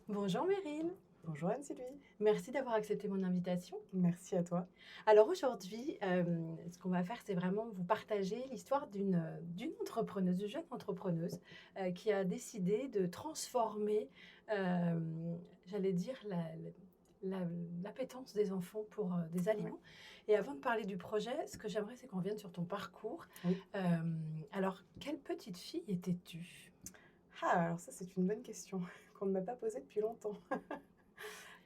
Bonjour Meryl, Bonjour Anne-Sylvie. merci d'avoir accepté mon invitation. Merci à toi. Alors aujourd'hui, ce qu'on va faire, c'est vraiment vous partager l'histoire d'une entrepreneuse, d'une jeune entrepreneuse qui a décidé de transformer, j'allais dire, la- l'appétence des enfants pour des Ouais. aliments. Et avant de parler du projet, ce que j'aimerais, c'est qu'on vienne sur ton parcours. Oui. Euh, alors, quelle petite fille étais-tu? Ah, alors ça, c'est une bonne question qu'on ne m'a pas posée depuis longtemps.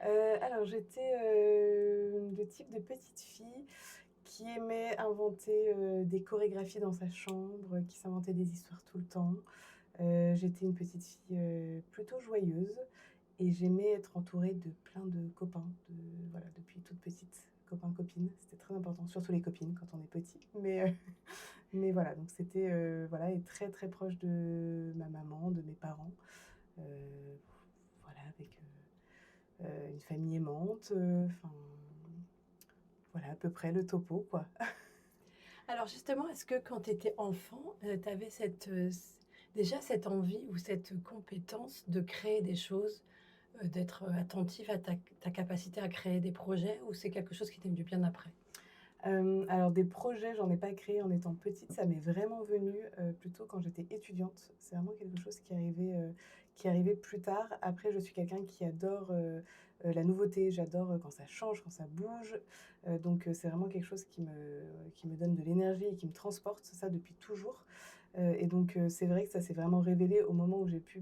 Alors, j'étais le type de petite fille qui aimait inventer des chorégraphies dans sa chambre, qui s'inventait des histoires tout le temps. J'étais une petite fille plutôt joyeuse et j'aimais être entourée de plein de copains, voilà, depuis toute petite, copains, copines. C'était très important, surtout les copines quand on est petit. Mais voilà, donc c'était voilà, et très très proche de ma maman, de mes parents. Voilà, avec une famille aimante. Enfin, voilà à peu près le topo, quoi. Alors justement, est-ce que quand tu étais enfant, tu avais déjà cette envie ou cette compétence de créer des choses, d'être attentive à ta capacité à créer des projets ou c'est quelque chose qui t'est venu bien après? Alors des projets, j'en ai pas créé en étant petite, ça m'est vraiment venu, plutôt quand j'étais étudiante. C'est vraiment quelque chose qui est arrivé plus tard. Après, je suis quelqu'un qui adore, la nouveauté. J'adore, quand ça change, quand ça bouge, donc c'est vraiment quelque chose qui me donne de l'énergie et qui me transporte, ça depuis toujours, et donc c'est vrai que ça s'est vraiment révélé au moment où j'ai pu,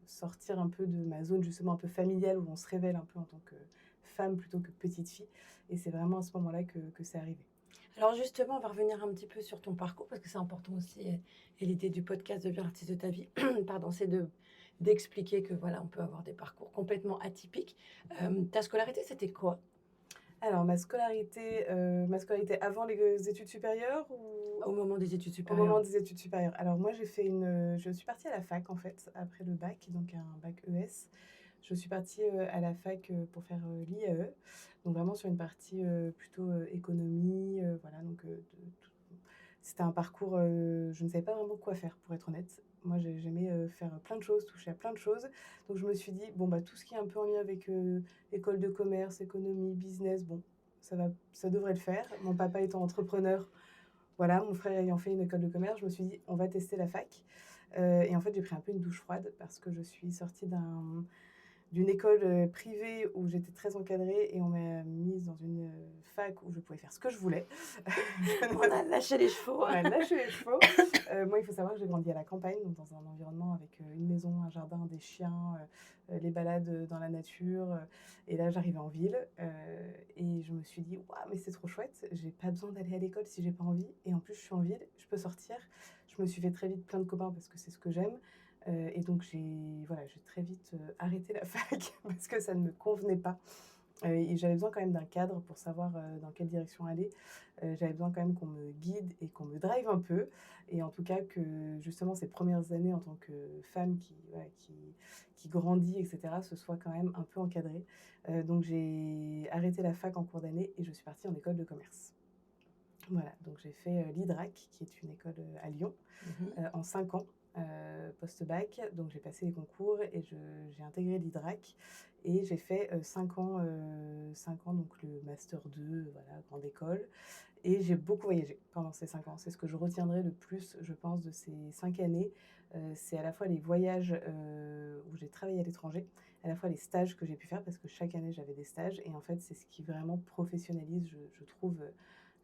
sortir un peu de ma zone justement un peu familiale où on se révèle un peu en tant que femme plutôt que petite fille. Et c'est vraiment à ce moment-là que c'est arrivé. Alors justement, on va revenir un petit peu sur ton parcours parce que c'est important aussi et l'idée du podcast Deviens l'artiste de ta vie, pardon, c'est d'expliquer que voilà, on peut avoir des parcours complètement atypiques. Ta scolarité, c'était quoi? Alors ma scolarité avant les études supérieures ou Au moment des études au moment supérieures? des études supérieures? Alors moi je suis partie à la fac en fait, après le bac, donc un bac ES. Je suis partie, à la fac, pour faire, l'IAE, donc vraiment sur une partie, plutôt, économie, voilà, donc de tout c'était un parcours, je ne savais pas vraiment quoi faire pour être honnête. Moi j'aimais, faire plein de choses, toucher à plein de choses, donc je me suis dit: «Bon, bah, tout ce qui est un peu en lien avec, école de commerce, économie, business, bon, ça devrait le faire». Mon papa étant entrepreneur, voilà, mon frère ayant fait une école de commerce, je me suis dit: «On va tester la fac», et en fait, j'ai pris un peu une douche froide parce que je suis sortie d'une école, privée où j'étais très encadrée et on m'a mise dans une, fac où je pouvais faire ce que je voulais. On a lâché les chevaux. On a lâché les chevaux. Moi, il faut savoir que j'ai grandi à la campagne, donc dans un environnement avec, une maison, un jardin, des chiens, les balades, dans la nature, et là, j'arrivais en ville, et je me suis dit: «Waouh, mais c'est trop chouette, j'ai pas besoin d'aller à l'école si j'ai pas envie et en plus, je suis en ville, je peux sortir». Je me suis fait très vite plein de copains parce que c'est ce que j'aime, et donc j'ai très vite, arrêté la fac parce que ça ne me convenait pas. Et j'avais besoin quand même d'un cadre pour savoir, dans quelle direction aller. J'avais besoin quand même qu'on me guide et qu'on me drive un peu, et en tout cas que justement ces premières années en tant que femme qui, voilà, qui grandit et cetera, ce soit quand même un peu encadré. Donc j'ai arrêté la fac en cours d'année et je suis partie en école de commerce. Voilà, donc j'ai fait, l'IDRAC qui est une école, à Lyon, Mmh. en 5 ans, post-bac. Donc j'ai passé les concours et j'ai intégré l'IDRAC et j'ai fait, 5 ans, donc le master 2, voilà, grande école, et j'ai beaucoup voyagé pendant ces 5 ans. C'est ce que je retiendrai le plus, je pense, de ces 5 années. C'est à la fois les voyages, où j'ai travaillé à l'étranger, à la fois les stages que j'ai pu faire parce que chaque année j'avais des stages, et en fait, c'est ce qui vraiment professionnalise, je trouve,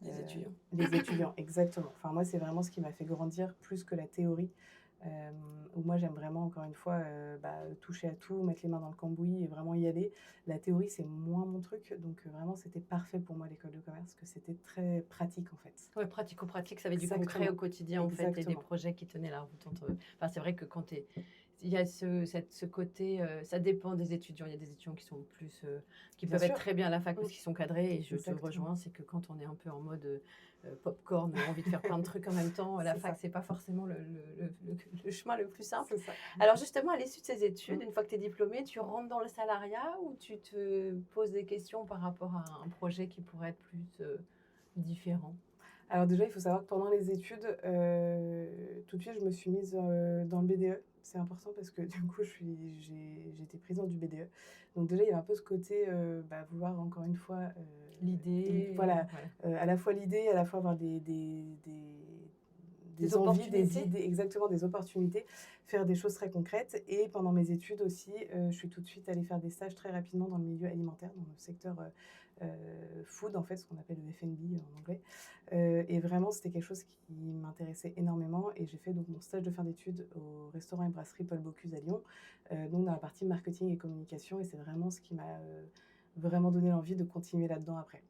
Les étudiants. les étudiants, exactement. Enfin, moi, c'est vraiment ce qui m'a fait grandir plus que la théorie, où moi, j'aime vraiment, encore une fois, toucher à tout, mettre les mains dans le cambouis et vraiment y aller. La théorie, c'est moins mon truc, donc vraiment, c'était parfait pour moi, l'école de commerce, parce que c'était très pratique, en fait. Ouais, pratico-pratique, ça avait du concret au Exactement, quotidien, en fait, et des exactement. projets qui tenaient la route entre enfin, c'est vrai que quand tu es il y a ce côté, ça dépend des étudiants. Il y a des étudiants qui sont plus, qui Bien peuvent être sûr. très bien à la fac Mmh, parce qu'ils sont cadrés et je te exactement. rejoins, c'est que quand on est un peu en mode, popcorn, envie de faire plein de trucs en même temps, la C'est fac, ça, c'est pas forcément le chemin le plus simple. c'est ça. Alors justement, à l'issue de ces Mmh. études, une fois que tu es diplômée, tu rentres dans le salariat ou tu te poses des questions par rapport à un projet qui pourrait être plus, différent? Alors déjà, il faut savoir que pendant les études, tout de suite, je me suis mise, dans le BDE. c'est important parce que du coup, j'étais présidente du BDE. Donc déjà, il y avait un peu ce côté, vouloir encore une fois, L'idée, voilà, voilà. à la fois l'idée, à la fois avoir Des des envies, des opportunités? idées, exactement, des opportunités, faire des choses très concrètes. Et pendant mes études aussi, je suis tout de suite allée faire des stages très rapidement dans le milieu alimentaire, dans le secteur, food en fait, ce qu'on appelle le F&B en anglais. Et vraiment, c'était quelque chose qui m'intéressait énormément et j'ai fait donc mon stage de fin d'études au restaurant et brasserie Paul Bocuse à Lyon, donc dans la partie marketing et communication et c'est vraiment ce qui m'a, vraiment donné l'envie de continuer là-dedans après.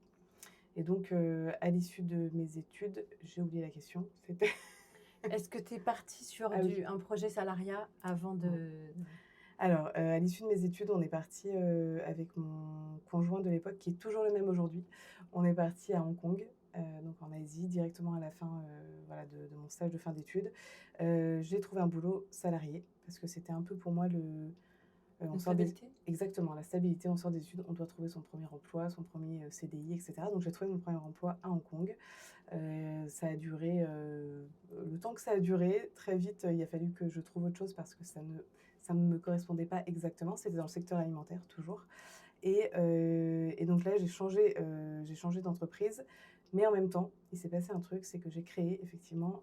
Et donc, à l'issue de mes études, j'ai oublié la question, c'était Est-ce que tu es partie sur ah oui. un projet salariat avant Mmh. de Alors, à l'issue de mes études, on est parti, avec mon conjoint de l'époque, qui est toujours le même aujourd'hui. On est parti à Hong Kong, donc en Asie, directement à la fin, voilà, de mon stage de fin d'études. J'ai trouvé un boulot salarié parce que c'était un peu pour moi on la sort des stabilité? exactement, la stabilité, on sort des études, on doit trouver son premier emploi, son premier er CDI et cetera. Donc j'ai trouvé mon premier emploi à Hong Kong. Ça a duré, le temps que ça a duré, très vite, il a fallu que je trouve autre chose parce que ça ne me correspondait pas exactement. C'était dans le secteur alimentaire toujours et donc là, j'ai changé d'entreprise, mais en même temps, il s'est passé un truc, c'est que j'ai créé effectivement,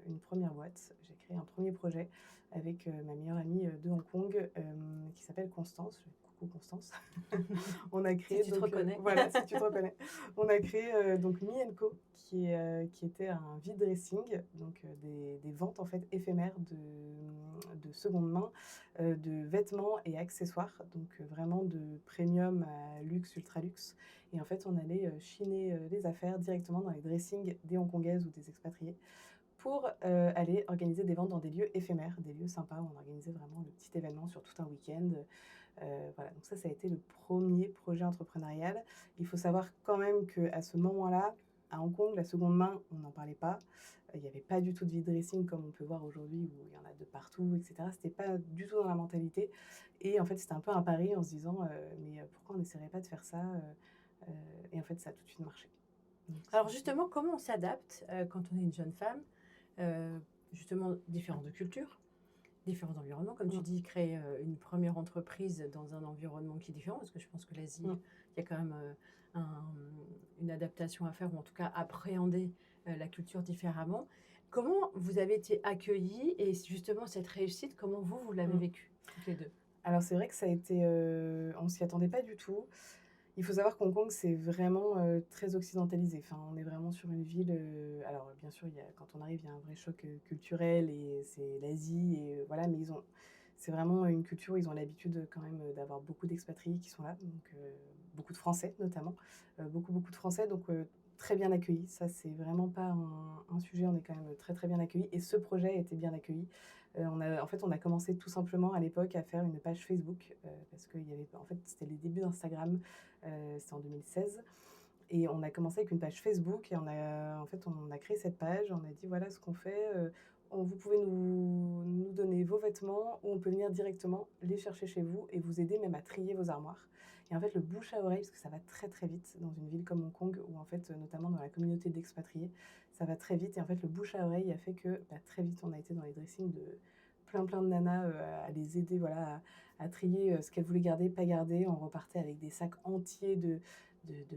une première boîte. J'ai créé un premier projet avec, ma meilleure amie, de Hong Kong, qui s'appelle Constance. Coucou Constance. On a Si créé tu te donc, reconnais. voilà, si tu te reconnais. On a créé, donc Me& Co qui était un vide dressing, donc, des ventes en fait éphémères de seconde main, de vêtements et accessoires, donc, vraiment de premium à luxe, ultra luxe et en fait, on allait, chiner, les affaires directement dans les dressings des hongkongaises ou des expatriés pour, aller organiser des ventes dans des lieux éphémères, des lieux sympas où on organisait vraiment le petit événement sur tout un week-end. Voilà, donc ça a été le premier projet entrepreneurial. Il faut savoir quand même qu'à ce moment-là, à Hong Kong, la seconde main, on n'en parlait pas. Il y avait pas du tout de vide dressing comme on peut voir aujourd'hui où il y en a de partout et cetera. C'était pas du tout dans la mentalité et en fait, c'était un peu un pari en se disant, «Mais, pourquoi on n'essaierait pas de faire ça?» Et en fait, ça a tout de suite marché. Donc Alors c'était justement, comment on s'adapte, quand on est une jeune femme? Justement différente de culture, différents environnements, comme tu mmh, dis, créer, une première entreprise dans un environnement qui est différent, parce que je pense que l'Asie, mmh. il y a quand même, une adaptation à faire ou en tout cas appréhender, la culture différemment. Comment vous avez été accueillis et justement cette réussite, comment vous l'avez Mmh. vécue toutes les 2? Alors c'est vrai que ça a été, on s'y attendait pas du tout. Il faut savoir qu'Hong Kong, c'est vraiment, très occidentalisé. Enfin, on est vraiment sur une ville, alors bien sûr, quand on arrive, il y a un vrai choc, culturel et c'est l'Asie et voilà, mais c'est vraiment une culture où ils ont l'habitude, quand même, d'avoir beaucoup d'expatriés qui sont là, donc beaucoup de Français notamment, beaucoup, beaucoup de Français donc très bien accueillis. Ça, c'est vraiment pas un sujet, on est quand même très, très bien accueillis et ce projet a été bien accueilli. On a commencé tout simplement à l'époque à faire une page Facebook, parce qu'il y avait en fait, c'était les débuts d'Instagram, c'était en 2016 et on a commencé avec une page Facebook et on a créé cette page, on a dit: «Voilà ce qu'on fait, vous pouvez nous donner vos vêtements ou on peut venir directement les chercher chez vous et vous aider même à trier vos armoires» et en fait, le bouche à oreille, parce que ça va très, très vite dans une ville comme Hong Kong où en fait, notamment dans la communauté d'expatriés, ça va très vite et en fait, le bouche à oreille a fait que, très vite, on a été dans les dressings de plein, plein de nanas, à les aider, voilà, à trier, ce qu'elles voulaient garder, pas garder. On repartait avec des sacs entiers de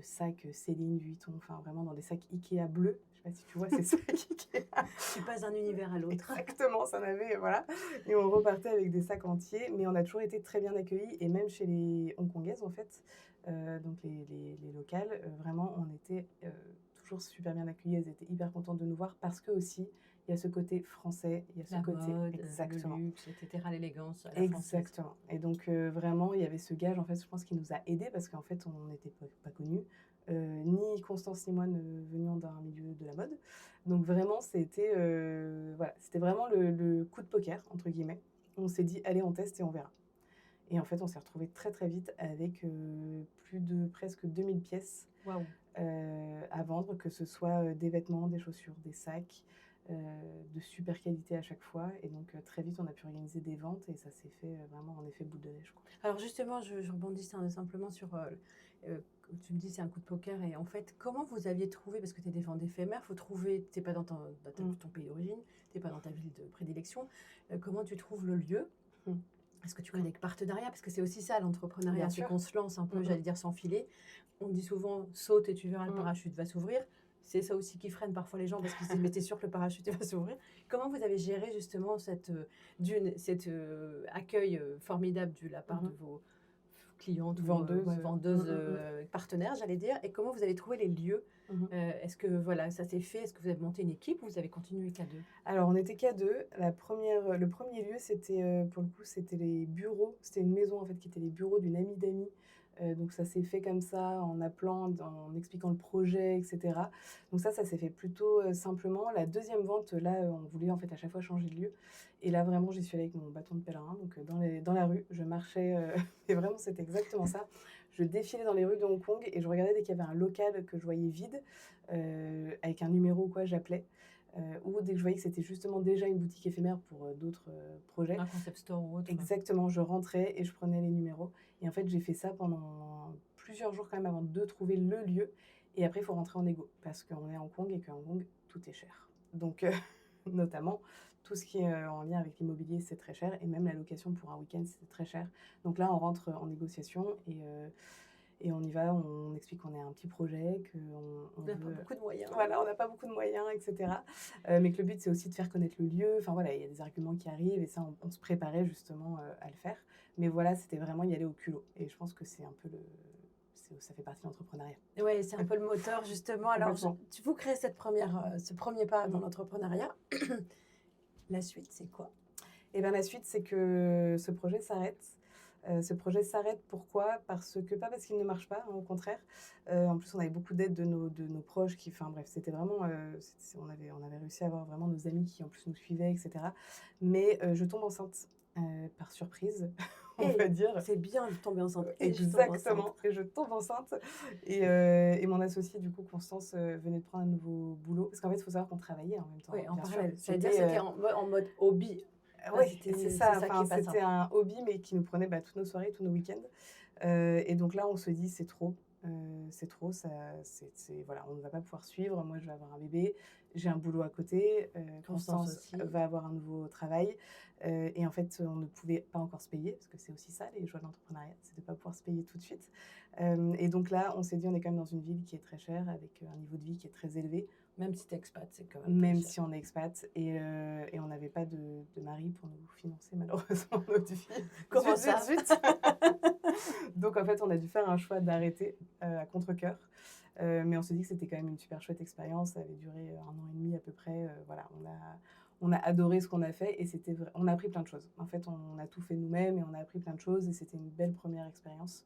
sacs, Céline, Vuitton, enfin vraiment dans des sacs Ikea bleus. Je sais pas si tu vois ces sacs Ikea? Tu passes d'un univers à l'autre. Exactement, ça en avait, voilà et on repartait avec des sacs entiers, mais on a toujours été très bien accueillis et même chez les hongkongaises, en fait, donc les locales, vraiment, on était, toujours super bien accueillis. Elles étaient hyper contentes de nous voir parce qu'aussi, il y a ce côté français, il y a ce La côté mode, le exactement. luxe et cetera, l'élégance à la française. Exactement et donc vraiment, il y avait ce gage, en fait, je pense qui nous a aidés parce qu'en fait, on n'était pas connus, ni Constance ni moi ne venions d'un milieu de la mode. Donc vraiment, c'était, voilà, c'était vraiment le «coup de poker» entre guillemets. On s'est dit: «Allez, on teste et on verra» et en fait, on s'est retrouvés très, très vite avec, plus de presque 2 000 pièces, Waouh! à vendre, que ce soit, des vêtements, des chaussures, des sacs, de super qualité à chaque fois. Et donc, très vite, on a pu organiser des ventes et ça s'est fait vraiment en effet boule de neige, quoi. Alors justement, je rebondis simplement sur, tu me dis c'est un coup de poker et en fait, comment vous aviez trouvé, parce que tu es des ventes éphémères, faut trouver, tu pas Mm. ton pays d'origine, tu pas dans ta ville de prédilection, comment tu trouves le lieu? Mm. Est-ce que tu crées des partenariats? Parce que c'est aussi ça l'entrepreneuriat, Bien c'est sûr. qu'on se lance un peu, Mm, j'allais dire sans filet. On dit souvent saute et tu verras le mm. parachute va s'ouvrir. C'est ça aussi qui freine parfois les gens parce qu'ils se disent mais t'es sûr que le parachute va s'ouvrir? Comment vous avez géré justement cet accueil formidable de la part de Mhm. vos clientes ou Vendeuse. ouais, vendeuses Mm, mm, partenaires, j'allais dire, et comment vous avez trouvé les lieux? mm. Est-ce que voilà, ça s'est fait? Est-ce que vous avez monté une équipe ou vous avez continué qu'à deux? Alors, on était qu'à 2. Le premier lieu, c'était, pour le coup, c'était les bureaux. C'était une maison, en fait, qui était les bureaux d'une amie d'amis. Donc ça s'est fait comme ça, en appelant, en expliquant le projet, et cetera. Donc ça s'est fait plutôt, simplement. La deuxième vente, là, on voulait, en fait, à chaque fois changer de lieu. Et là, vraiment, j'y suis allée avec mon bâton de pèlerin. Donc, dans la rue, je marchais, et vraiment, c'était exactement ça. Je défilais dans les rues de Hong Kong et je regardais dès qu'il y avait un local que je voyais vide, avec un numéro ou quoi, j'appelais. Ou dès que je voyais que c'était justement déjà une boutique éphémère pour d'autres projets. Un concept store ou autre? Exactement, je rentrais et je prenais les numéros. Et en fait, j'ai fait ça pendant plusieurs jours quand même avant de trouver le lieu. Et après, il faut rentrer en négo parce qu'on est à Hong Kong et qu'à Hong Kong, tout est cher. Donc, notamment, tout ce qui est en lien avec l'immobilier, c'est très cher. Et même la location pour un week-end, c'est très cher. Donc là, on rentre en négociation et on y va, on explique qu'on est un petit projet, qu'on On n'a pas beaucoup de moyens. voilà, on n'a pas beaucoup de moyens, etc. Mais que le but, c'est aussi de faire connaître le lieu. Enfin voilà, il y a des arguments qui arrivent et ça, on se préparait justement à le faire. Mais voilà, c'était vraiment y aller au culot. Et je pense que c'est un peu ça fait partie de l'entrepreneuriat. Oui, c'est un peu le moteur justement. Alors, Complètement. vous créez ce premier pas dans Mhm. l'entrepreneuriat. La suite, c'est quoi? Et bien la suite, c'est que ce projet s'arrête. Ce projet s'arrête pourquoi? Pas parce qu'il ne marche pas, hein, au contraire. En plus, on avait beaucoup d'aide de nos proches qui, enfin bref, c'était vraiment, on avait réussi à avoir vraiment nos amis qui en plus nous suivaient, et cetera. Mais je tombe enceinte par surprise, on va dire. C'est bien de tomber enceinte. Et je tombe enceinte. Exactement, et je tombe enceinte. Et mon associée, du coup, Constance, venait de prendre un nouveau boulot. Parce qu'en fait, il faut savoir qu'on travaillait en même temps, Oui, hein, en bien sûr. parallèle. C'est-à-dire c'était en mode hobby. Oui, C'était c'est c'est ça. ça qui Enfin, est pas c'était simple. un hobby, mais qui nous prenait toutes nos soirées, tous nos week-ends. Et donc là, on se dit, c'est trop. C'est trop. Voilà, on ne va pas pouvoir suivre. Moi, je vais avoir un bébé. J'ai un boulot à côté. Constance Constance aussi. va avoir un nouveau travail. Et en fait, on ne pouvait pas encore se payer, parce que c'est aussi ça, les joies de l'entrepreneuriat, c'est de ne pas pouvoir se payer tout de suite. Et donc là, on s'est dit, on est quand même dans une ville qui est très chère, avec un niveau de vie qui est très élevé. Même si t'es expat, c'est quand même Même plus cher. si on est expat, et on n'avait pas de mari pour nous financer malheureusement notre vie. Comment Zut, ça? zut, zut. Donc en fait, on a dû faire un choix d'arrêter à contre-cœur. Mais on s'est dit que c'était quand même une super chouette expérience. Ça avait duré 1 an et demi à peu près. Voilà, on a adoré ce qu'on a fait et on a appris plein de choses. En fait, on a tout fait nous-mêmes et on a appris plein de choses et c'était une belle première expérience.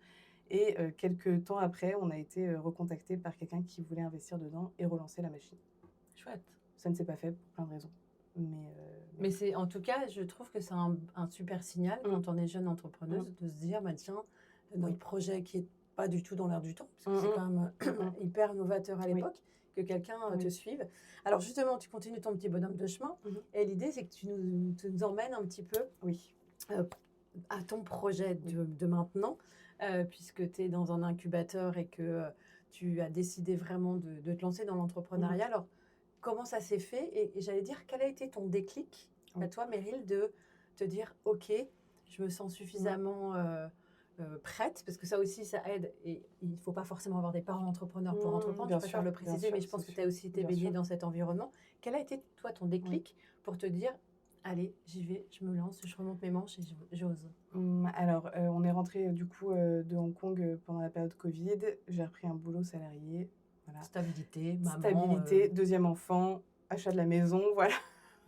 Et quelques temps après, on a été recontacté par quelqu'un qui voulait investir dedans et relancer la machine. Chouette. Ça ne s'est pas fait pour plein de raisons. Mais c'est, en tout cas, je trouve que c'est un super signal quand on est jeune entrepreneuse de se dire, bah, tiens, notre projet qui est pas du tout dans l'air du temps, parce que c'est quand même hyper novateur à l'époque, que quelqu'un te suive. Alors justement, tu continues ton petit bonhomme de chemin, et l'idée, c'est que tu nous emmènes un petit peu à ton projet de maintenant, puisque tu es dans un incubateur et que tu as décidé vraiment de te lancer dans l'entrepreneuriat. Alors, comment ça s'est fait? Et j'allais dire, quel a été ton déclic à toi, Meryl, de te dire, OK, je me sens suffisamment prête, parce que ça aussi, ça aide. Et il ne faut pas forcément avoir des parents entrepreneurs pour entreprendre, je préfère le préciser, mais je pense que tu as aussi été baignée dans cet environnement. Quel a été, toi, ton déclic pour te dire, allez, j'y vais, je me lance, je remonte mes manches et j'ose? Alors, on est rentré du coup de Hong Kong pendant la période Covid. J'ai repris un boulot salarié. Voilà. Stabilité, maman. Stabilité, deuxième enfant, achat de la maison, voilà.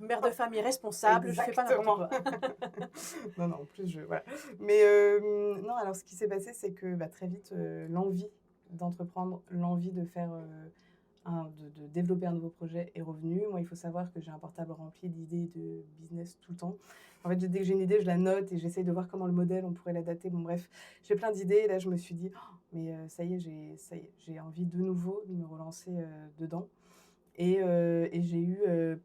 Mère de famille responsable, je fais pas n'importe quoi. Non, en plus, voilà. Mais non, alors ce qui s'est passé, c'est que très vite, l'envie d'entreprendre, l'envie de faire, de développer un nouveau projet est revenue. Moi, il faut savoir que j'ai un portable rempli d'idées de business tout le temps. En fait, dès que j'ai une idée, je la note et j'essaye de voir comment le modèle, on pourrait l'adapter. Bon, bref, j'ai plein d'idées. Et là, je me suis dit, mais ça y est, j'ai envie de nouveau de me relancer dedans. Et j'ai eu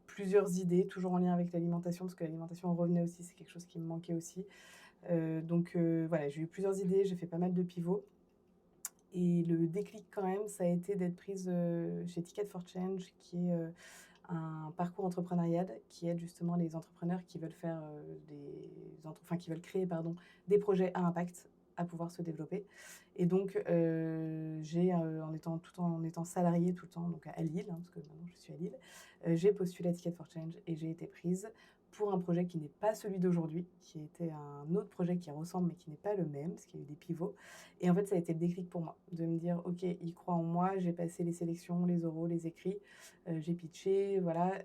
plusieurs idées, toujours en lien avec l'alimentation, parce que l'alimentation revenait aussi, c'est quelque chose qui me manquait aussi. Donc voilà, j'ai eu plusieurs idées, j'ai fait pas mal de pivots. Et le déclic quand même, ça a été d'être prise chez Ticket for Change, qui est un parcours entrepreneurial qui aide justement les entrepreneurs qui veulent faire qui veulent créer des projets à impact à pouvoir se développer. Et donc, en étant salariée tout le temps, donc à Lille, hein, parce que maintenant je suis à Lille, j'ai postulé à Ticket for Change et j'ai été prise pour un projet qui n'est pas celui d'aujourd'hui, qui était un autre projet qui ressemble mais qui n'est pas le même, parce qu'il y a eu des pivots. Et en fait, ça a été le déclic pour moi, de me dire, OK, il croit en moi, j'ai passé les sélections, les oraux, les écrits, j'ai pitché, voilà,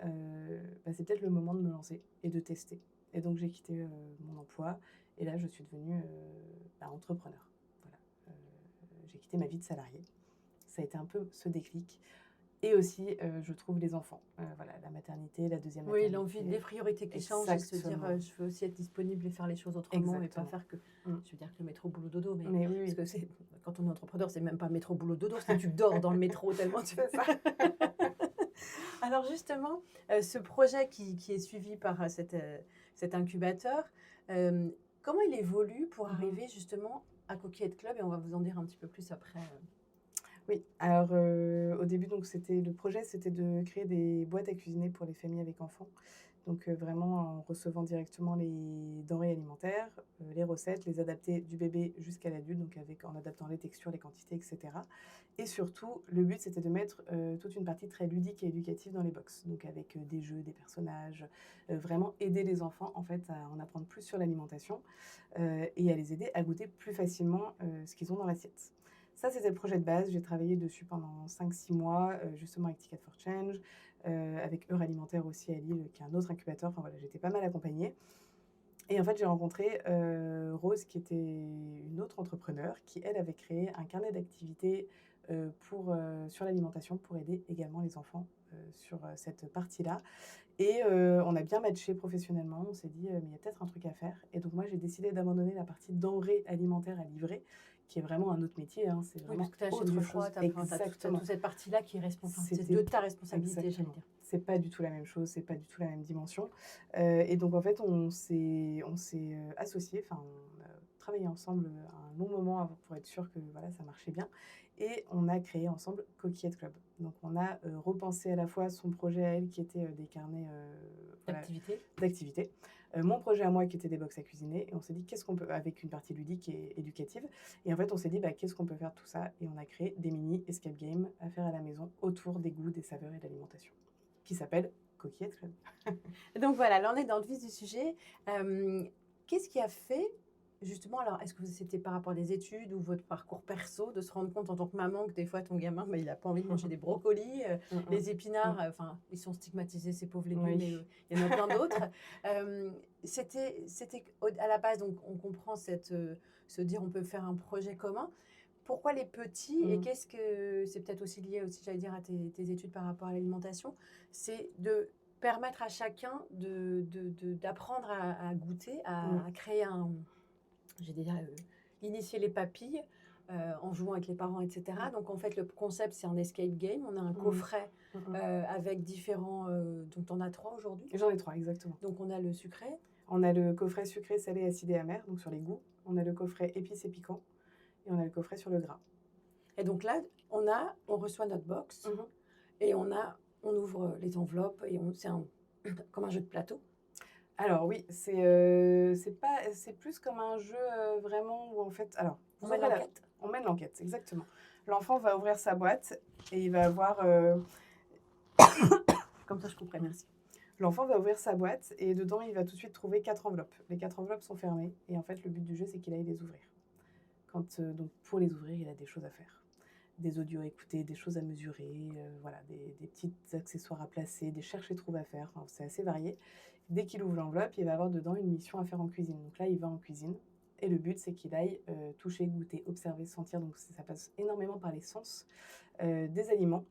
c'est peut-être le moment de me lancer et de tester. Et donc, j'ai quitté mon emploi et là, je suis devenue entrepreneur. Voilà. J'ai quitté ma vie de salarié. Ça a été un peu ce déclic. Et aussi, je trouve les enfants. Voilà, la maternité, la deuxième Oui, maternité. les priorités qui changent et se dire Exactement. je veux aussi être disponible et faire les choses autrement et pas Exactement. faire que, Mm. je veux dire que le métro boulot dodo, mais Mais oui, parce oui. que c'est quand on est entrepreneur, c'est même pas métro boulot dodo, c'est tu dors dans le métro tellement tu C'est ça. Alors justement, ce projet qui est suivi par cet incubateur, comment il évolue pour Mhm. arriver justement à Coquillette Club et on va vous en dire un petit peu plus après. Oui, alors au début, donc le projet, c'était de créer des boîtes à cuisiner pour les familles avec enfants. Donc vraiment en recevant directement les denrées alimentaires, les recettes, les adapter du bébé jusqu'à l'adulte, donc en adaptant les textures, les quantités, et cetera. Et surtout, le but, c'était de mettre toute une partie très ludique et éducative dans les box, donc avec des jeux, des personnages, vraiment aider les enfants en fait à en apprendre plus sur l'alimentation et à les aider à goûter plus facilement ce qu'ils ont dans l'assiette. Ça, c'était le projet de base. J'ai travaillé dessus pendant 5-6 mois, justement avec Ticket for Change, avec Heure Alimentaire aussi à Lille, qui est un autre incubateur. Enfin voilà, j'étais pas mal accompagnée. Et en fait, j'ai rencontré Rose, qui était une autre entrepreneure, qui, elle, avait créé un carnet d'activités sur l'alimentation pour aider également les enfants sur cette partie-là. Et on a bien matché professionnellement. On s'est dit, mais il y a peut-être un truc à faire. Et donc, moi, j'ai décidé d'abandonner la partie denrées alimentaires à livrer, qui est vraiment un autre métier. Hein, c'est Oui, parce vraiment que tu as la chaîne autre du chose. froid, tu as toute cette partie-là qui est c'est C'était de ta responsabilité, j'allais exactement. dire. C'est pas du tout la même chose, c'est pas du tout la même dimension. Et donc en fait, on s'est associés, enfin on a travaillé ensemble un long moment avant pour être sûr que voilà, ça marchait bien. Et on a créé ensemble Coquillette Club. Donc on a repensé à la fois son projet à elle qui était des carnets voilà, D'activité. d'activités, mon projet à moi qui était des box à cuisiner. Et on s'est dit qu'est-ce qu'on peut, avec une partie ludique et éducative. Et en fait, on s'est dit, qu'est-ce qu'on peut faire de tout ça? Et on a créé des mini escape games à faire à la maison autour des goûts, des saveurs et de l'alimentation, qui s'appelle Coquillette Club. Donc voilà, là on est dans le vif du sujet. Qu'est-ce qui a fait, justement, alors est-ce que c'était par rapport à des études ou votre parcours perso, de se rendre compte en tant que maman que des fois ton gamin, il n'a pas envie de manger des brocolis, les épinards, enfin ils sont stigmatisés ces pauvres légumes, Oui. mais il y en a plein d'autres. C'était à la base, donc on comprend se dire on peut faire un projet commun. Pourquoi les petits et qu'est-ce que c'est peut-être aussi lié aussi, j'allais dire, à tes études par rapport à l'alimentation, c'est de permettre à chacun d'apprendre à goûter, à créer j'ai déjà initier les papilles en jouant avec les parents, etc. Donc en fait, le concept, c'est un escape game. On a un coffret avec différents... donc tu en as 3 aujourd'hui. J'en ai 3, exactement. Donc on a le sucré. On a le coffret sucré, salé, acide et amer, donc sur les goûts. On a le coffret épices et piquant. Et on a le coffret sur le gras. Et donc là, on reçoit notre box et on ouvre les enveloppes et c'est comme un jeu de plateau. Alors oui, c'est plus comme un jeu vraiment où en fait... Alors, on mène l'enquête. On mène l'enquête, exactement. L'enfant va ouvrir sa boîte et il va avoir... Comme ça, je couperai, merci. L'enfant va ouvrir sa boîte et dedans, il va tout de suite trouver 4 enveloppes. Les 4 enveloppes sont fermées et en fait, le but du jeu, c'est qu'il aille les ouvrir. Donc pour les ouvrir, il a des choses à faire. Des audios à écouter, des choses à mesurer, voilà, des petits accessoires à placer, des chercher-trouves à faire. Enfin, c'est assez varié. Dès qu'il ouvre l'enveloppe, il va avoir dedans une mission à faire en cuisine. Donc là, il va en cuisine. Et le but, c'est qu'il aille toucher, goûter, observer, sentir. Donc ça passe énormément par les sens des aliments.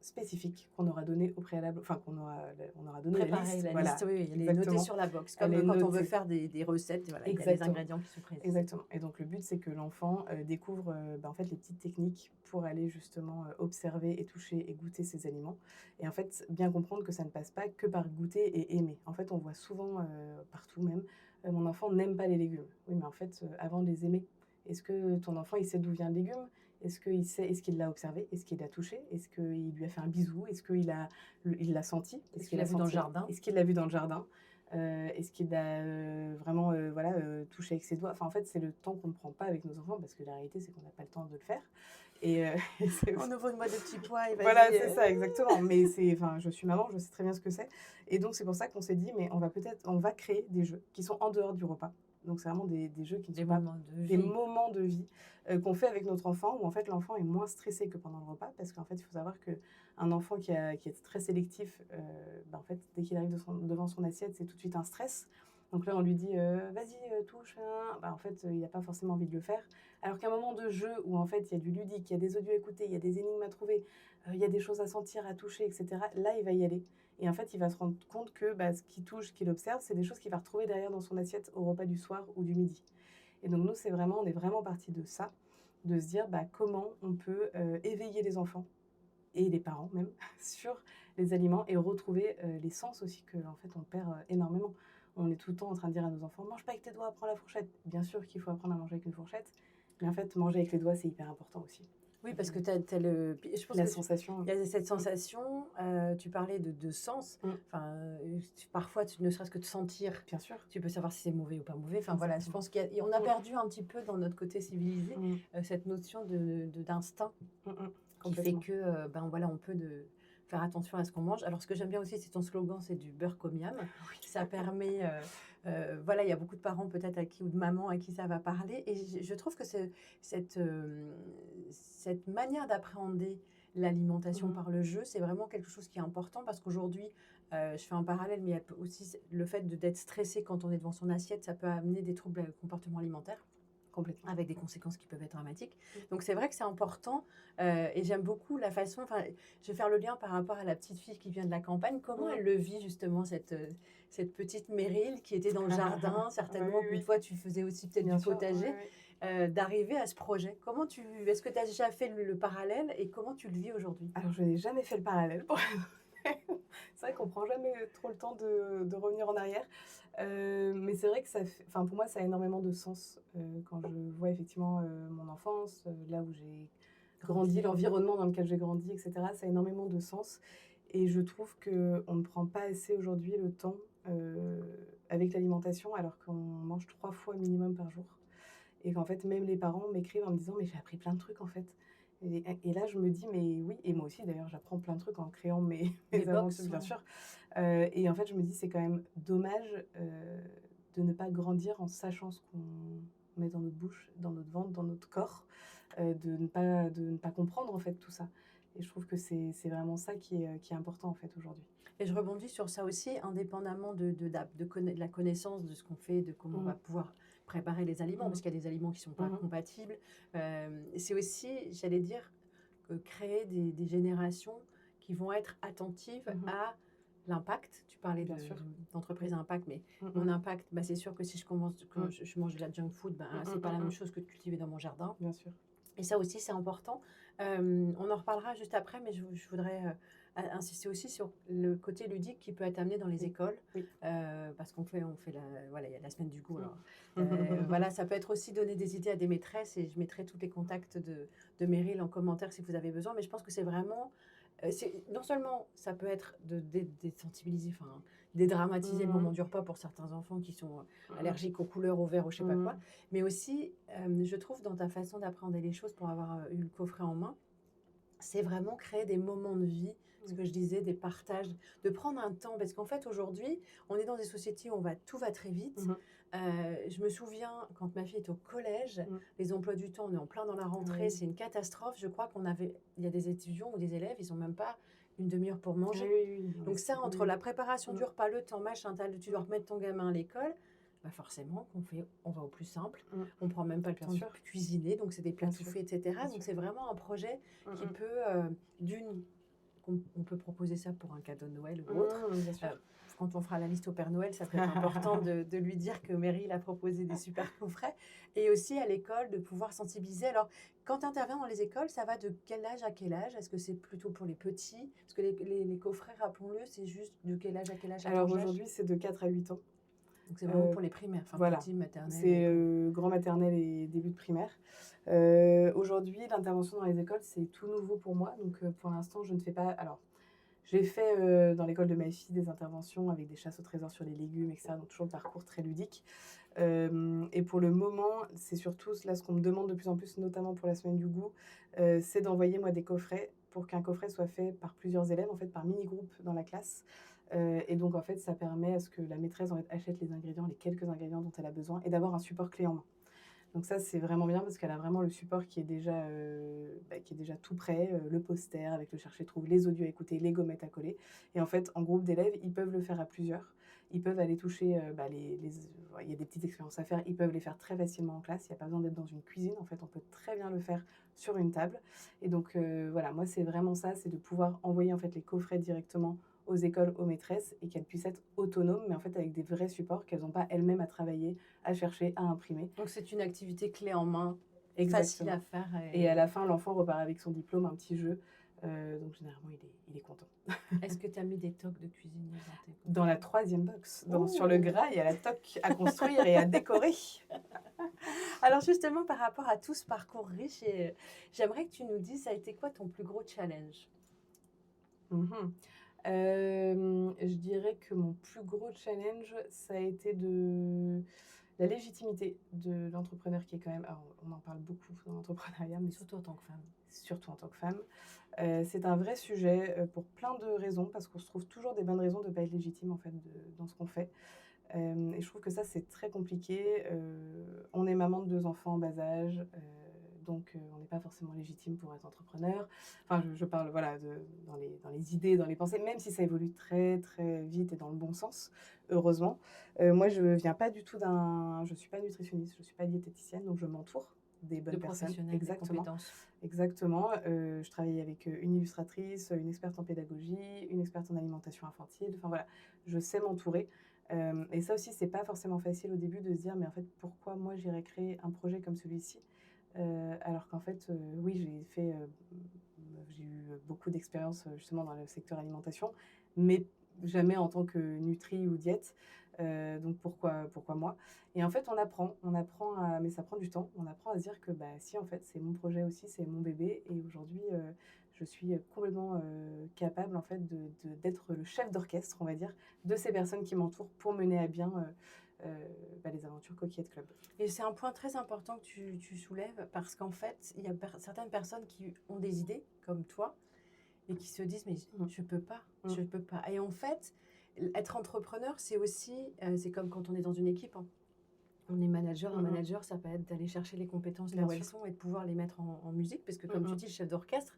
spécifiques qu'on aura données au préalable, enfin on aura donné la Préparer liste, la voilà, liste, oui, oui, elle est notée exactement. sur la box, Elle est comme quand on veut notée. faire des recettes, voilà, il y a les Exactement. ingrédients qui sont précisés. Exactement. Et donc le but, c'est que l'enfant découvre en fait, les petites techniques pour aller justement observer et toucher et goûter ces aliments. Et en fait, bien comprendre que ça ne passe pas que par goûter et aimer. En fait, on voit souvent, partout même, mon enfant n'aime pas les légumes. Oui, mais en fait, avant de les aimer, est-ce que ton enfant, il sait d'où vient le légume? Est-ce qu'il l'a observé? Est-ce qu'il l'a touché? Est-ce qu'il lui a fait un bisou? Il l'a senti? Est-ce qu'il l'a vu dans le jardin? Est-ce qu'il l'a vu dans le jardin? Est-ce qu'il a, vraiment, voilà, touché avec ses doigts? Enfin, en fait, c'est le temps qu'on ne prend pas avec nos enfants parce que la réalité, c'est qu'on n'a pas le temps de le faire et et c'est On ouvre une boîte de petits pois et voilà, vas-y, c'est ça, exactement. Mais enfin, je suis maman, je sais très bien ce que c'est et donc c'est pour ça qu'on s'est dit: «Mais on va créer des jeux qui sont en dehors du repas». Donc c'est vraiment des jeux qui ne des sont pas moments de des vie. moments de vie, qu'on fait avec notre enfant où en fait l'enfant est moins stressé que pendant le repas. Parce qu'en fait, il faut savoir qu'un enfant qui est très sélectif, en fait, dès qu'il arrive devant son assiette, c'est tout de suite un stress. Donc là, on lui dit: «Vas-y, touche, en fait, il a pas forcément envie de le faire. Alors qu'un moment de jeu où en fait, il y a du ludique, il y a des audios à écouter, il y a des énigmes à trouver, il y a des choses à sentir, à toucher et cetera, là, il va y aller et en fait, il va se rendre compte que, ce qu'il touche, ce qu'il observe, c'est des choses qu'il va retrouver derrière dans son assiette au repas du soir ou du midi. Et donc nous, on est vraiment parti de ça, de se dire, comment on peut, éveiller les enfants et les parents même sur les aliments et retrouver, les sens aussi que en fait, on perd, énormément. On est tout le temps en train de dire à nos enfants: «Mange pas avec tes doigts, prends la fourchette». Bien sûr qu'il faut apprendre à manger avec une fourchette, mais en fait, manger avec les doigts, c'est hyper important aussi. Oui, parce que tu as le je pense La que sensation. il y a cette sensation, tu parlais de sens, Mmh. enfin, parfois, ne serait-ce que de sentir, Bien sûr. tu peux savoir si c'est mauvais ou pas mauvais. Enfin voilà, je Exactement. pense qu'on a Mmh. perdu un petit peu dans notre côté civilisé, Mmh. cette notion d'instinct Mmh mh. qui fait Complètement. que, voilà, on peut faire attention à ce qu'on mange. Alors ce que j'aime bien aussi, c'est ton slogan, c'est du beurre comme miam. Ça permet, voilà, il y a beaucoup de parents peut-être à qui ou de mamans à qui ça va parler et je trouve que cette, cette manière d'appréhender l'alimentation Mmh. par le jeu, c'est vraiment quelque chose qui est important parce qu'aujourd'hui, je fais un parallèle, mais il y a aussi le fait d'être stressé quand on est devant son assiette, ça peut amener des troubles, comportement alimentaire Complètement. avec des conséquences qui peuvent être dramatiques. Mmh. Donc c'est vrai que c'est important, et j'aime beaucoup la façon, enfin, je vais faire le lien par rapport à la petite fille qui vient de la campagne. Comment Mmh. elle le vit justement cette petite Meryl qui était dans le jardin, certainement Oui, qu'une oui. fois tu faisais aussi peut-être Bien du sûr, oui, potager, oui. d'arriver à ce projet? Est-ce que tu as déjà fait le parallèle et comment tu le vis aujourd'hui? Alors je n'ai jamais fait le parallèle pour c'est vrai qu'on prend jamais trop le temps de revenir en arrière. Mais c'est vrai que enfin pour moi ça a énormément de sens, quand je vois effectivement, mon enfance, là où j'ai grandi, l'environnement dans lequel j'ai grandi et cetera, ça a énormément de sens et je trouve qu'on ne prend pas assez aujourd'hui le temps, heu, avec l'alimentation alors qu'on mange 3 fois minimum par jour et qu'en fait même les parents m'écrivent en me disant: «Mais j'ai appris plein de trucs en fait». Et là, je me dis: «Mais oui» et moi aussi d'ailleurs, j'apprends plein de trucs en créant mes Les mes aventures, box, bien ouais. sûr. Et en fait, je me dis: «C'est quand même dommage, de ne pas grandir en sachant ce qu'on met dans notre bouche, dans notre ventre, dans notre corps, de ne pas comprendre en fait tout ça». Et je trouve que c'est vraiment ça qui est important en fait aujourd'hui. Et je rebondis sur ça aussi, indépendamment de la connaissance de ce qu'on fait, de comment on Mmh va mh. pouvoir préparer les aliments, Mmh. parce qu'il y a des aliments qui ne sont pas Mmh. compatibles. C'est aussi, j'allais dire, créer des générations qui vont être attentives Mmh. à l'impact. Tu parlais Bien sûr. d'entreprise à impact, mais Mmh mon mh. impact, c'est sûr que si je commence, quand Mmh. je mange de la junk food, Mmh c'est mh, pas la mmh même mh. chose que de cultiver dans mon jardin. Bien sûr. Et ça aussi, c'est important. On en reparlera juste après, mais je voudrais insister aussi sur le côté ludique qui peut être amené dans les Oui. écoles, Oui. parce voilà, il y a la semaine du goût. Alors, Mmh. voilà, ça peut être aussi donner des idées à des maîtresses, et je mettrai tous les contacts de Meryl en commentaire si vous avez besoin. Mais je pense que c'est vraiment, non seulement ça peut être de désensibiliser, enfin, dédramatiser le Mmh moment mh. du repas pour certains enfants qui sont Mmh. allergiques aux couleurs, aux verres, ou je sais pas Mmh. quoi, mais aussi, je trouve dans ta façon d'appréhender les choses pour avoir eu le coffret en main, c'est vraiment créer des moments de vie, ce Oui. que je disais, des partages, de prendre un temps. Parce qu'en fait, aujourd'hui, on est dans des sociétés où tout va très vite. Mmh. Je me souviens, quand ma fille était au collège, Mmh. les emplois du temps, on est en plein dans la rentrée, Oui. c'est une catastrophe. Je crois il y a des étudiants ou des élèves, ils n'ont même pas une demi-heure pour Ah manger. oui, oui, non mais Donc c'est ça, oui, entre oui. la préparation Mmh. du repas, le temps, machin, tu dois remettre ton gamin à l'école, forcément, on va au plus simple. Mmh. On prend même pas le Bien temps de sûr. cuisiner, donc c'est des plats Bien tout sûr. faits, etc. Bien Donc sûr. c'est vraiment un projet Mmh qui mh. peut, d'une, qu'on peut proposer ça pour un cadeau de Noël ou autre. Bien sûr. Quand on fera la liste au Père Noël, ça peut être important de lui dire que Meryl a proposé des super coffrets. Et aussi à l'école, de pouvoir sensibiliser. Alors, quand tu interviens dans les écoles, ça va de quel âge à quel âge? Est-ce que c'est plutôt pour les petits? Parce que les coffrets, rappelons-le, c'est juste de quel âge à quel âge à Alors quel âge? aujourd'hui, c'est de 4 à 8 ans. Donc, c'est vraiment Euh, pour les primaires, enfin Voilà, petits, maternelle, c'est école. grand maternelle et début de primaire. Aujourd'hui, l'intervention dans les écoles, c'est tout nouveau pour moi. Donc pour l'instant, je ne fais pas. Alors, j'ai fait dans l'école de ma fille des interventions avec des chasses au trésor sur les légumes, etc. Donc toujours le parcours très ludique. Et pour le moment, c'est surtout là ce qu'on me demande de plus en plus, notamment pour la semaine du goût, c'est d'envoyer moi des coffrets pour qu'un coffret soit fait par plusieurs élèves, en fait par mini-groupe dans la classe. Et donc en fait, ça permet à ce que la maîtresse en fait, achète les ingrédients, les quelques ingrédients dont elle a besoin, et d'avoir un support clé en main. Donc ça, c'est vraiment bien parce qu'elle a vraiment le support qui est déjà tout prêt, le poster avec le chercher-trouve, les audios à écouter, les gommettes à coller. Et en fait, en groupe d'élèves, ils peuvent le faire à plusieurs. Ils peuvent aller toucher, il y a des petites expériences à faire, ils peuvent les faire très facilement en classe. Il n'y a pas besoin d'être dans une cuisine. En fait, on peut très bien le faire sur une table. Et donc, voilà, moi, c'est vraiment ça, c'est de pouvoir envoyer en fait les coffrets directement aux écoles, aux maîtresses, et qu'elles puissent être autonomes, mais en fait avec des vrais supports qu'elles n'ont pas elles-mêmes à travailler, à chercher, à imprimer. Donc, c'est une activité clé en main, facile Exactement. à faire. Et à la fin, l'enfant repart avec son diplôme, un petit jeu. Donc généralement, il est content. Est-ce que tu as mis des tocs de cuisinier dans tes coffrets? Dans la 3e box, sur Oh. le gras, il y a la toque à construire et à décorer. Alors justement, par rapport à tout ce parcours riche, j'aimerais que tu nous dises, ça a été quoi ton plus gros challenge? Je dirais que mon plus gros challenge, ça a été de la légitimité de l'entrepreneur qui est quand même... Alors, on en parle beaucoup dans l'entrepreneuriat, mais Surtout en tant que femme. surtout en tant que femme. C'est un vrai sujet pour plein de raisons, parce qu'on se trouve toujours des bonnes raisons de ne pas être légitime en fait, dans ce qu'on fait. Et je trouve que ça, c'est très compliqué. On est maman de 2 enfants en bas âge, donc on n'est pas forcément légitime pour être entrepreneur. Enfin, je parle voilà, dans les idées, dans les pensées, même si ça évolue très, très vite et dans le bon sens, heureusement. Moi, je viens pas du tout je suis pas nutritionniste, je suis pas diététicienne, donc je m'entoure des bonnes De personnes. professionnels, des Exactement. compétences. Exactement. Je travaille avec une illustratrice, une experte en pédagogie, une experte en alimentation infantile. Enfin voilà, je sais m'entourer. Et ça aussi, c'est pas forcément facile au début de se dire, mais en fait, pourquoi moi j'irais créer un projet comme celui-ci? Alors qu'en fait, oui, j'ai eu beaucoup d'expérience justement dans le secteur alimentation, mais jamais en tant que nutri ou diète. Donc pourquoi moi? Et en fait, on apprend mais ça prend du temps. On apprend à se dire que bah, si, en fait, c'est mon projet aussi, c'est mon bébé. Et aujourd'hui, je suis complètement capable en fait d'être le chef d'orchestre, on va dire, de ces personnes qui m'entourent pour mener à bien les aventures Coquillette Club. Et c'est un point très important que tu soulèves parce qu'en fait, il y a certaines personnes qui ont des idées comme toi et qui se disent mais je peux pas, je peux pas. Et en fait, être entrepreneur, c'est aussi, c'est comme quand on est dans une équipe, hein. On est manager, un manager, ça peut être d'aller chercher les compétences là où elles sont et de pouvoir les mettre en musique, parce que comme tu dis, le chef d'orchestre,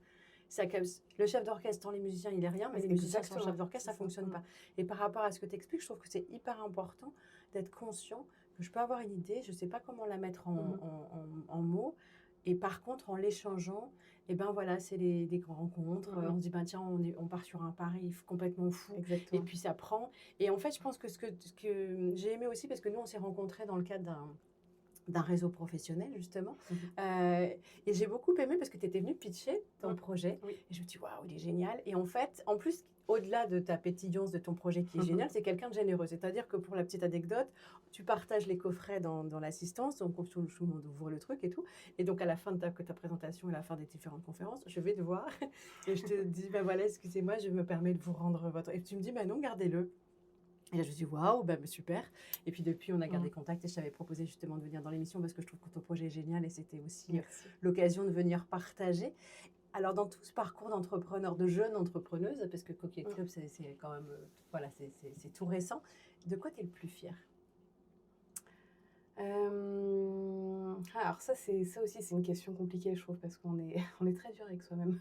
le chef d'orchestre, tant les musiciens, il est rien, mais les musiciens sans chef d'orchestre, ça ne fonctionne pas. Et par rapport à ce que tu expliques, je trouve que c'est hyper important d'être conscient que je peux avoir une idée, je ne sais pas comment la mettre en mots, et par contre, en l'échangeant, et ben voilà, c'est des grandes rencontres. On se dit, ben tiens, on part sur un pari complètement fou. Exactement. Et puis ça prend. Et en fait, je pense que ce que j'ai aimé aussi, parce que nous, on s'est rencontrés dans le cadre d'un réseau professionnel, justement. Et j'ai beaucoup aimé parce que tu étais venue pitcher ton projet. Oui. Et je me dis, waouh, il est génial. Et en fait, en plus, au-delà de ta pétillance de ton projet qui est génial, c'est quelqu'un de généreux. C'est-à-dire que pour la petite anecdote, tu partages les coffrets dans l'assistance, donc tout le monde ouvre le truc et tout. Et donc, à la fin de ta présentation et à la fin des différentes conférences, je vais te voir et je te dis, ben voilà, excusez-moi, je me permets de vous rendre votre... Et tu me dis, ben non, gardez-le. Et là, je me suis dit, waouh, bah, super. Et puis depuis, on a gardé contact et je t'avais proposé justement de venir dans l'émission parce que je trouve que ton projet est génial et c'était aussi l'occasion de venir partager. Alors, dans tout ce parcours d'entrepreneur, de jeune entrepreneuse, parce que Coquillette Club, c'est quand même, voilà, c'est tout récent, de quoi tu es le plus fière? Alors ça aussi, c'est une question compliquée, je trouve, parce qu'on est on est très dur avec soi-même.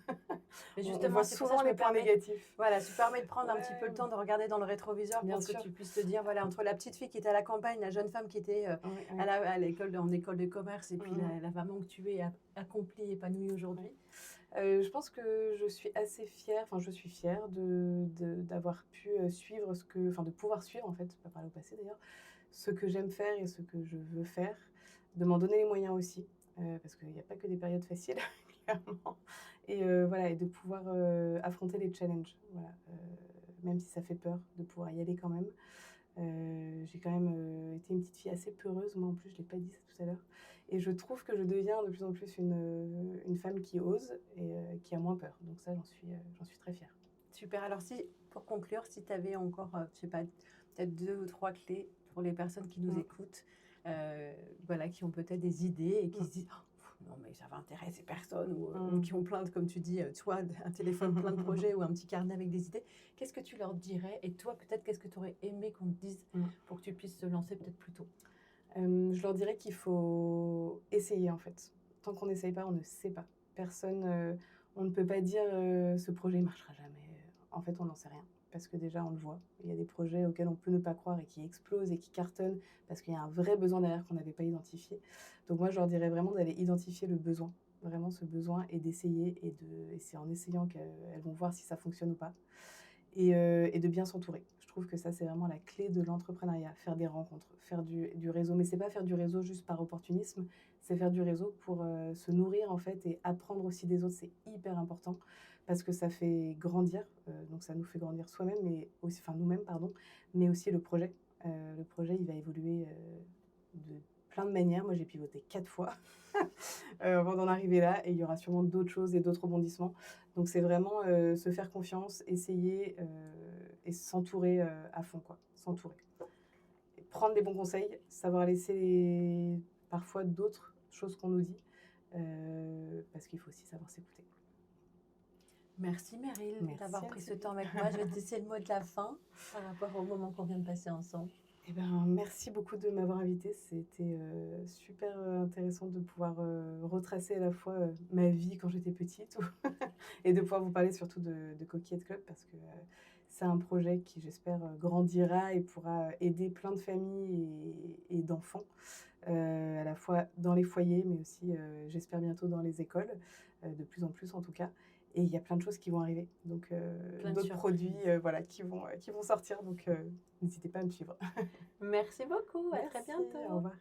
Mais On justement, voit c'est pour ça que souvent je me les points permets négatifs. voilà, ça te permet de prendre un petit peu le Ouais, temps de regarder dans le rétroviseur bien pour que sûr. tu puisses te dire, voilà, entre la petite fille qui était à la campagne, la jeune femme qui était, Ouais, à ouais. la à l'école de en école de commerce et Mmh puis mh. la maman que tu es accomplie, épanouie Ouais. aujourd'hui. Je pense que je suis assez fière, enfin je suis fière d'avoir pu, suivre de pouvoir suivre en fait, pas parler au passé d'ailleurs, ce que j'aime faire et ce que je veux faire, de m'en donner les moyens aussi, parce qu'il y a pas que des périodes faciles clairement et voilà et de pouvoir, affronter les challenges, voilà, même si ça fait peur, de pouvoir y aller quand même. J'ai quand même, été une petite fille assez peureuse, moi en plus, je l'ai pas dit ça tout à l'heure et je trouve que je deviens de plus en plus une femme qui ose et qui a moins peur. Donc ça, j'en suis très fière. Super. Alors si pour conclure, si tu avais encore, je sais pas, peut-être 2 ou 3 clés pour les personnes qui nous Mmh, écoutent, voilà, qui ont peut-être des idées et qui mmh, se disent: «Oh, non mais ça va intéresser personne» ou mmh. qui ont plein de comme tu dis, soit un téléphone plein de projets ou un petit carnet avec des idées. Qu'est-ce que tu leur dirais? Et toi, peut-être, qu'est-ce que tu aurais aimé qu'on te dise Mmh. pour que tu puisses te lancer peut-être plus tôt? Je leur dirais qu'il faut essayer, en fait. Tant qu'on n'essaye pas, on ne sait pas. Personne, on ne peut pas dire, «Ce projet ne marchera jamais», en fait, on n'en sait rien. Parce que déjà, on le voit. Il y a des projets auxquels on peut ne pas croire et qui explosent et qui cartonnent parce qu'il y a un vrai besoin derrière qu'on n'avait pas identifié. Donc moi, je leur dirais vraiment d'aller identifier le besoin, vraiment ce besoin et d'essayer et c'est en essayant qu'elles vont voir si ça fonctionne ou pas et de bien s'entourer. Je trouve que ça, c'est vraiment la clé de l'entrepreneuriat, faire des rencontres, faire du réseau. Mais c'est pas faire du réseau juste par opportunisme, c'est faire du réseau pour, se nourrir, en fait et apprendre aussi des autres. C'est hyper important parce que ça fait grandir, donc ça nous fait grandir soi-même, mais aussi enfin nous-mêmes, pardon, mais aussi le projet. Le projet, il va évoluer, de plein de manières. Moi, j'ai pivoté 4 fois, avant d'en arriver là et il y aura sûrement d'autres choses et d'autres rebondissements. Donc c'est vraiment, se faire confiance, essayer, et s'entourer, à fond quoi, s'entourer. Et prendre des bons conseils, savoir laisser parfois d'autres choses qu'on nous dit, parce qu'il faut aussi savoir s'écouter. Merci Meryl Merci d'avoir pris ce Anne-Sophie. temps avec moi. Je vais te laisser le mot de la fin par rapport au moment qu'on vient de passer ensemble. Eh ben, merci beaucoup de m'avoir invitée. C'était, super, intéressant de pouvoir, retracer à la fois, ma vie quand j'étais petite et de pouvoir vous parler surtout de Coquillette Club parce que, c'est un projet qui j'espère, grandira et pourra aider plein de familles et d'enfants, à la fois dans les foyers mais aussi, j'espère bientôt dans les écoles, de plus en plus en tout cas et il y a plein de choses qui vont arriver donc Plein de d'autres produits, surprises. voilà qui vont sortir donc n'hésitez pas à me suivre. Merci beaucoup, à très Merci, au bientôt. revoir.